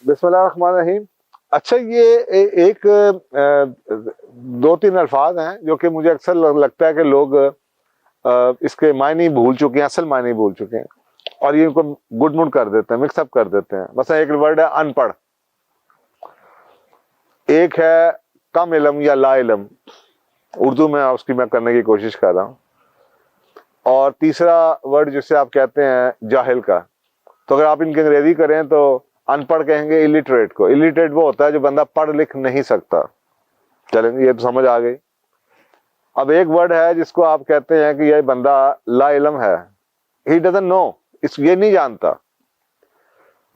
بسم اللہ الرحمن الرحیم. اچھا یہ ایک دو تین الفاظ ہیں جو کہ مجھے اکثر لگتا ہے کہ لوگ اس کے معنی بھول چکے ہیں، اصل معنی بھول چکے ہیں اور یہ ان کو گڈ مڈ کر دیتے ہیں، مکس اپ کر دیتے ہیں. مثلا ایک ورڈ ہے ان پڑھ، ایک ہے کم علم یا لا علم، اردو میں اس کی میں کرنے کی کوشش کر رہا ہوں، اور تیسرا ورڈ جسے آپ کہتے ہیں جاہل کا. تو اگر آپ ان کی انگریزی کریں تو ان پڑھ کہیں گے الٹریٹ کو. الٹریٹ وہ ہوتا ہے جو بندہ پڑھ لکھ نہیں سکتا. چلیں یہ تو سمجھ آ گئی. اب ایک ورڈ ہے جس کو آپ کہتے ہیں کہ یہ بندہ لا علم ہے، ہی ڈزنٹ نو، یہ نہیں جانتا،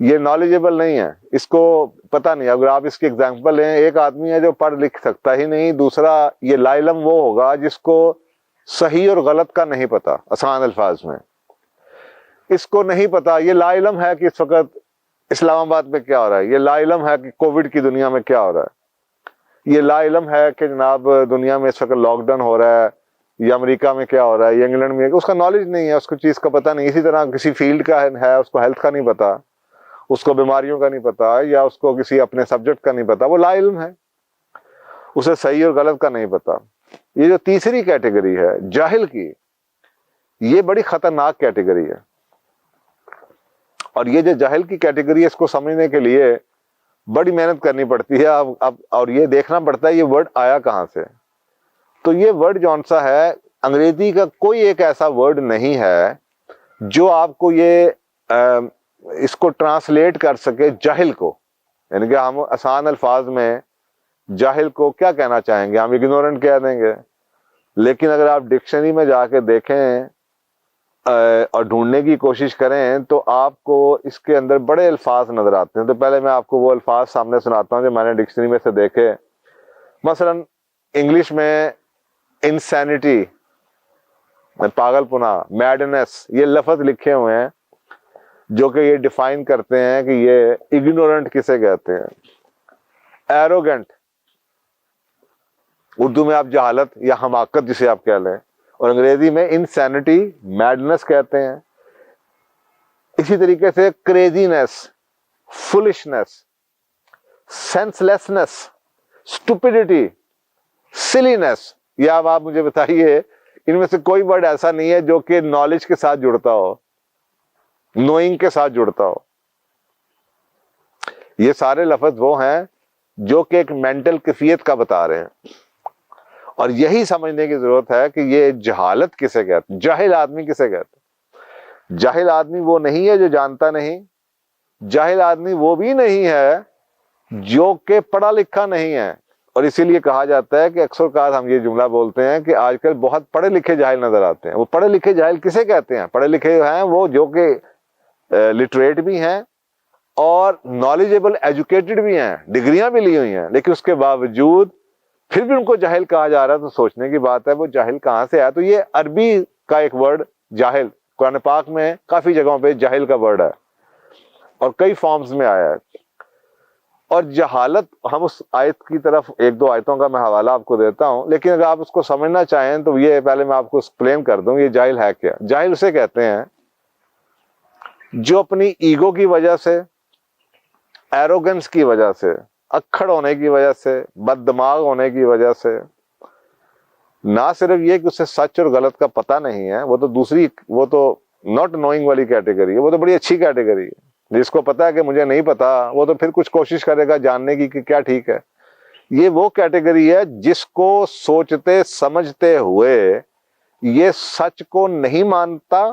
یہ نالجیبل نہیں ہے، اس کو پتہ نہیں. اگر آپ اس کی ایگزامپل لیں، ایک آدمی ہے جو پڑھ لکھ سکتا ہی نہیں، دوسرا یہ لا علم وہ ہوگا جس کو صحیح اور غلط کا نہیں پتا. آسان الفاظ میں اس کو نہیں پتا. یہ لا علم ہے کہ اس وقت اسلام آباد میں کیا ہو رہا ہے، یہ لا علم ہے کہ کووڈ کی دنیا میں کیا ہو رہا ہے، یہ لا علم ہے کہ جناب دنیا میں اس وقت لاک ڈاؤن ہو رہا ہے، یا امریکہ میں کیا ہو رہا ہے، یا انگلینڈ میں. اس کا نالج نہیں ہے، اس کو چیز کا پتہ نہیں. اسی طرح کسی فیلڈ کا ہے، اس کو ہیلتھ کا نہیں پتا، اس کو بیماریوں کا نہیں پتا، یا اس کو کسی اپنے سبجیکٹ کا نہیں پتا، وہ لا علم ہے، اسے صحیح اور غلط کا نہیں پتا. یہ جو تیسری کیٹیگری ہے جاہل کی، یہ بڑی خطرناک کیٹیگری ہے. اور یہ جو جاہل کی کیٹیگری ہے، اس کو سمجھنے کے لیے بڑی محنت کرنی پڑتی ہے اب اور یہ دیکھنا پڑتا ہے یہ ورڈ آیا کہاں سے. تو یہ ورڈ جون سا ہے، انگریزی کا کوئی ایک ایسا ورڈ نہیں ہے جو آپ کو یہ اس کو ٹرانسلیٹ کر سکے جاہل کو. یعنی کہ ہم آسان الفاظ میں جاہل کو کیا کہنا چاہیں گے؟ ہم اگنورنٹ کہہ دیں گے. لیکن اگر آپ ڈکشنری میں جا کے دیکھیں اور ڈھونڈنے کی کوشش کریں تو آپ کو اس کے اندر بڑے الفاظ نظر آتے ہیں. تو پہلے میں آپ کو وہ الفاظ سامنے سناتا ہوں جو میں نے ڈکشنری میں سے دیکھے. مثلا انگلش میں انسینٹی، پاگل پنا، میڈنس، یہ لفظ لکھے ہوئے ہیں جو کہ یہ ڈیفائن کرتے ہیں کہ یہ اگنورنٹ کسے کہتے ہیں. ایروگنٹ، اردو میں آپ جہالت یا حماقت جسے آپ کہہ لیں، اور انگریزی میں انسینٹی، میڈنس کہتے ہیں. اسی طریقے سے کریزینس، فولشنس، سینس لیسنس، اسٹوپیڈیٹی، سلینس. یہ اب آپ مجھے بتائیے ان میں سے کوئی ورڈ ایسا نہیں ہے جو کہ نالج کے ساتھ جڑتا ہو، نوئنگ کے ساتھ جڑتا ہو. یہ سارے لفظ وہ ہیں جو کہ ایک مینٹل کیفیت کا بتا رہے ہیں. اور یہی سمجھنے کی ضرورت ہے کہ یہ جہالت کسے کہتے ہیں، جاہل آدمی کسے کہتے ہیں. جاہل آدمی وہ نہیں ہے جو جانتا نہیں، جاہل آدمی وہ بھی نہیں ہے جو کہ پڑھا لکھا نہیں ہے. اور اسی لیے کہا جاتا ہے کہ اکثر اوقات ہم یہ جملہ بولتے ہیں کہ آج کل بہت پڑھے لکھے جاہل نظر آتے ہیں. وہ پڑھے لکھے جاہل کسے کہتے ہیں؟ پڑھے لکھے ہیں وہ جو کہ لٹریٹ بھی ہیں اور نالجیبل ایجوکیٹڈ بھی ہیں، ڈگریاں بھی لی ہوئی ہیں، لیکن اس کے باوجود پھر بھی ان کو جاہل کہا جا رہا ہے. تو سوچنے کی بات ہے وہ جاہل کہاں سے آیا. تو یہ عربی کا ایک ورڈ جاہل، قرآن پاک میں کافی جگہوں پہ جاہل کا ورڈ ہے اور کئی فارمز میں آیا ہے. اور جہالت، ہم اس آیت کی طرف ایک دو آیتوں کا میں حوالہ آپ کو دیتا ہوں، لیکن اگر آپ اس کو سمجھنا چاہیں تو یہ پہلے میں آپ کو ایکسپلین کر دوں یہ جاہل ہے کیا. جاہل اسے کہتے ہیں جو اپنی ایگو کی وجہ سے، ایروگنس کی وجہ سے، اکھڑ ہونے کی وجہ سے، بد دماغ ہونے کی وجہ سے، نہ صرف یہ کہ اسے سچ اور غلط کا پتہ نہیں ہے، وہ تو ناٹ نوئنگ والی کیٹیگری ہے. وہ تو بڑی اچھی کیٹیگری ہے. جس کو پتا ہے کہ مجھے نہیں پتا وہ تو پھر کچھ کوشش کرے گا جاننے کی کہ کیا ٹھیک ہے. یہ وہ کیٹیگری ہے جس کو سوچتے سمجھتے ہوئے یہ سچ کو نہیں مانتا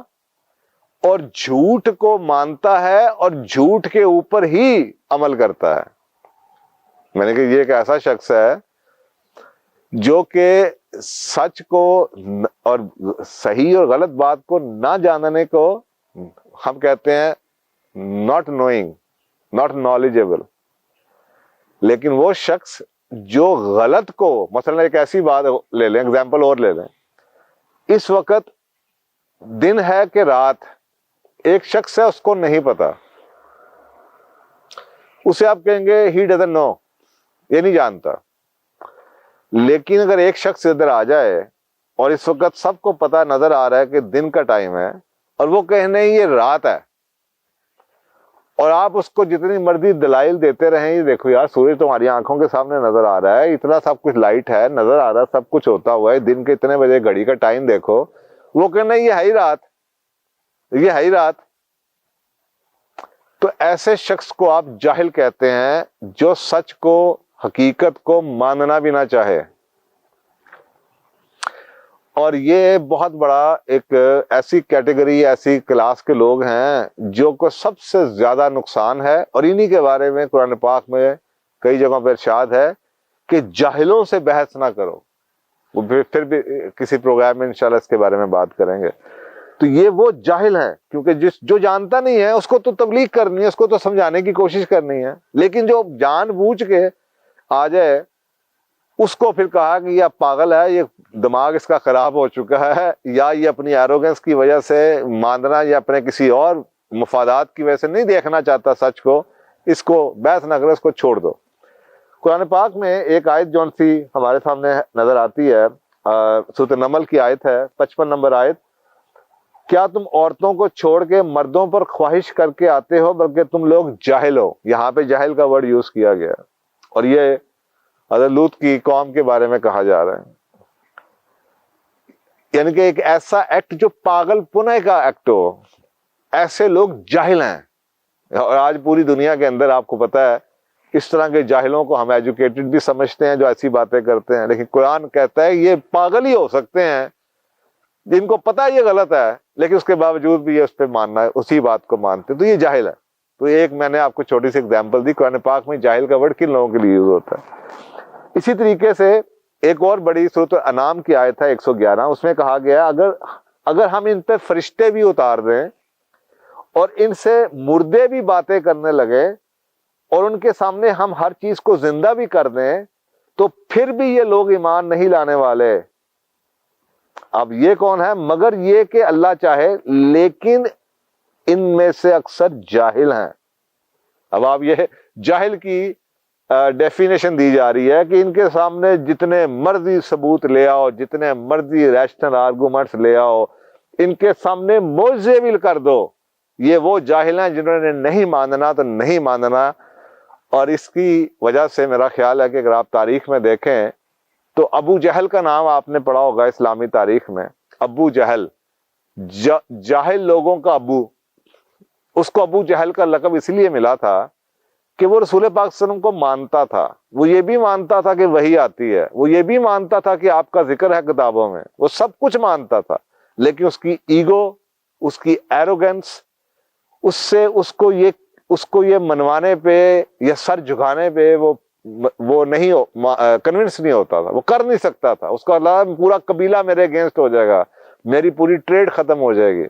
اور جھوٹ کو مانتا ہے اور جھوٹ کے اوپر ہی عمل کرتا ہے. میں نے کہا یہ ایک ایسا شخص ہے جو کہ سچ کو اور صحیح اور غلط بات کو نہ جاننے کو ہم کہتے ہیں ناٹ نوئنگ، ناٹ نالجیبل. لیکن وہ شخص جو غلط کو، مثلا ایک ایسی بات لے لیں، ایگزامپل اور لے لیں، اس وقت دن ہے کہ رات، ایک شخص ہے اس کو نہیں پتا، اسے آپ کہیں گے ہی ڈزنٹ نو، یہ نہیں جانتا. لیکن اگر ایک شخص ادھر آ جائے اور اس وقت سب کو پتا نظر آ رہا ہے کہ دن کا ٹائم ہے اور وہ کہنے یہ رات ہے، اور آپ اس کو جتنی مرضی دلائل دیتے رہیں، یہ دیکھو یار سورج تمہاری آنکھوں کے سامنے نظر آ رہا ہے، اتنا سب کچھ لائٹ ہے، نظر آ رہا ہے، سب کچھ ہوتا ہوا ہے، دن کے اتنے بجے گھڑی کا ٹائم دیکھو، وہ کہنا یہ ہے ہی رات، یہ ہے ہی رات. تو ایسے شخص کو آپ جاہل کہتے ہیں جو سچ کو، حقیقت کو ماننا بھی نہ چاہے. اور یہ بہت بڑا ایک ایسی کیٹیگری، ایسی کلاس کے لوگ ہیں جو کو سب سے زیادہ نقصان ہے، اور انہی کے بارے میں قرآن پاک میں کئی جگہوں پر ارشاد ہے کہ جاہلوں سے بحث نہ کرو. وہ پھر بھی کسی پروگرام میں انشاءاللہ اس کے بارے میں بات کریں گے. تو یہ وہ جاہل ہیں، کیونکہ جو جانتا نہیں ہے اس کو تو تبلیغ کرنی ہے، اس کو تو سمجھانے کی کوشش کرنی ہے، لیکن جو جان بوجھ کے آ جائے اس کو پھر کہا کہ یہ اب پاگل ہے، یہ دماغ اس کا خراب ہو چکا ہے، یا یہ اپنی ایروگنس کی وجہ سے ماندنا یا اپنے کسی اور مفادات کی وجہ سے نہیں دیکھنا چاہتا سچ کو، اس کو بحث نہ کرو، اس کو چھوڑ دو. قرآن پاک میں ایک آیت جون سی ہمارے سامنے نظر آتی ہے، سورۃ نمل کی آیت ہے، 55 نمبر آیت. کیا تم عورتوں کو چھوڑ کے مردوں پر خواہش کر کے آتے ہو، بلکہ تم لوگ جاہل ہو. یہاں پہ جاہل کا ورڈ یوز کیا گیا، اور یہ حضرت لوط کی قوم کے بارے میں کہا جا رہا ہے. یعنی کہ ایک ایسا ایکٹ جو پاگل پنے کا ایکٹ ہو، ایسے لوگ جاہل ہیں. اور آج پوری دنیا کے اندر آپ کو پتا ہے اس طرح کے جاہلوں کو ہم ایجوکیٹڈ بھی سمجھتے ہیں جو ایسی باتیں کرتے ہیں، لیکن قرآن کہتا ہے یہ پاگل ہی ہو سکتے ہیں جن کو پتا یہ غلط ہے، لیکن اس کے باوجود بھی یہ اس پہ ماننا ہے، اسی بات کو مانتے ہیں، تو یہ جاہل ہے. تو ایک میں نے آپ کو چھوٹی سی اگزامپل دی، قرآن پاک میں جاہل کا ورڈ کن لوگوں کے لیے یوز ہوتا ہے. اسی طریقے سے ایک اور بڑی سورۃ انعام کی آیت ہے 111، اس میں کہا گیا اگر ہم ان پہ فرشتے بھی اتار دیں اور ان سے مردے بھی باتیں کرنے لگے اور ان کے سامنے ہم ہر چیز کو زندہ بھی کر دیں تو پھر بھی یہ لوگ ایمان نہیں لانے والے. اب یہ کون ہے؟ مگر یہ کہ اللہ چاہے، لیکن ان میں سے اکثر جاہل ہیں. اب آپ یہ جاہل کی ڈیفینیشن دی جا رہی ہے کہ ان کے سامنے جتنے مرضی ثبوت لے آؤ، جتنے مرضی ریشنل آرگومنٹس لے آؤ، ان کے سامنے معجزے بھی کر دو، یہ وہ جاہل ہیں جنہوں نے نہیں ماننا تو نہیں ماننا. اور اس کی وجہ سے میرا خیال ہے کہ اگر آپ تاریخ میں دیکھیں تو ابو جہل کا نام آپ نے پڑھا ہوگا اسلامی تاریخ میں. ابو جہل جاہل لوگوں کا ابو، اس کو ابو جہل کا لقب اس لیے ملا تھا کہ وہ رسول پاک صلی اللہ علیہ وسلم کو مانتا تھا، وہ یہ بھی مانتا تھا کہ وحی آتی ہے، وہ یہ بھی مانتا تھا کہ آپ کا ذکر ہے کتابوں میں، وہ سب کچھ مانتا تھا، لیکن اس کی ایگو، اس کی ایروگنس، اس کو یہ منوانے پہ یا سر جھکانے پہ وہ نہیں کنونس نہیں ہوتا تھا، وہ کر نہیں سکتا تھا. اس کا اللہ پورا قبیلہ میرے اگینسٹ ہو جائے گا، میری پوری ٹریڈ ختم ہو جائے گی.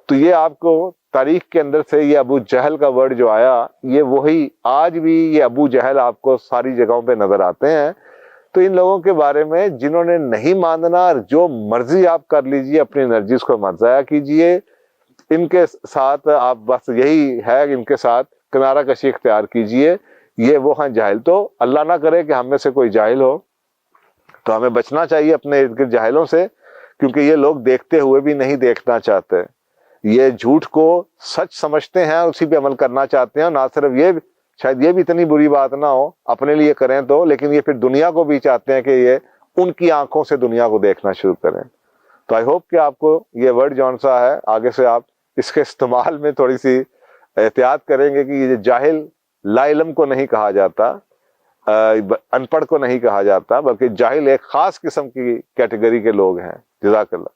تو یہ آپ کو تاریخ کے اندر سے یہ ابو جہل کا ورڈ جو آیا، یہ وہی آج بھی یہ ابو جہل آپ کو ساری جگہوں پہ نظر آتے ہیں. تو ان لوگوں کے بارے میں جنہوں نے نہیں ماننا، جو مرضی آپ کر لیجئے، اپنی انرجیز کو مت ضائع کیجئے، ان کے ساتھ آپ بس یہی ہے کہ ان کے ساتھ کنارہ کشی اختیار کیجئے. یہ وہ ہیں جاہل. تو اللہ نہ کرے کہ ہم میں سے کوئی جاہل ہو، تو ہمیں بچنا چاہیے اپنے ارد گرد جاہلوں سے، کیونکہ یہ لوگ دیکھتے ہوئے بھی نہیں دیکھنا چاہتے، یہ جھوٹ کو سچ سمجھتے ہیں، اسی پہ عمل کرنا چاہتے ہیں. نہ صرف یہ، شاید یہ بھی اتنی بری بات نہ ہو اپنے لیے کریں تو، لیکن یہ پھر دنیا کو بھی چاہتے ہیں کہ یہ ان کی آنکھوں سے دنیا کو دیکھنا شروع کریں. تو آئی ہوپ کہ آپ کو یہ ورڈ جون سا ہے آگے سے آپ اس کے استعمال میں تھوڑی سی احتیاط کریں گے کہ یہ جاہل لا علم کو نہیں کہا جاتا، ان پڑھ کو نہیں کہا جاتا، بلکہ جاہل ایک خاص قسم کی کیٹیگری کے لوگ ہیں. جزاک اللہ.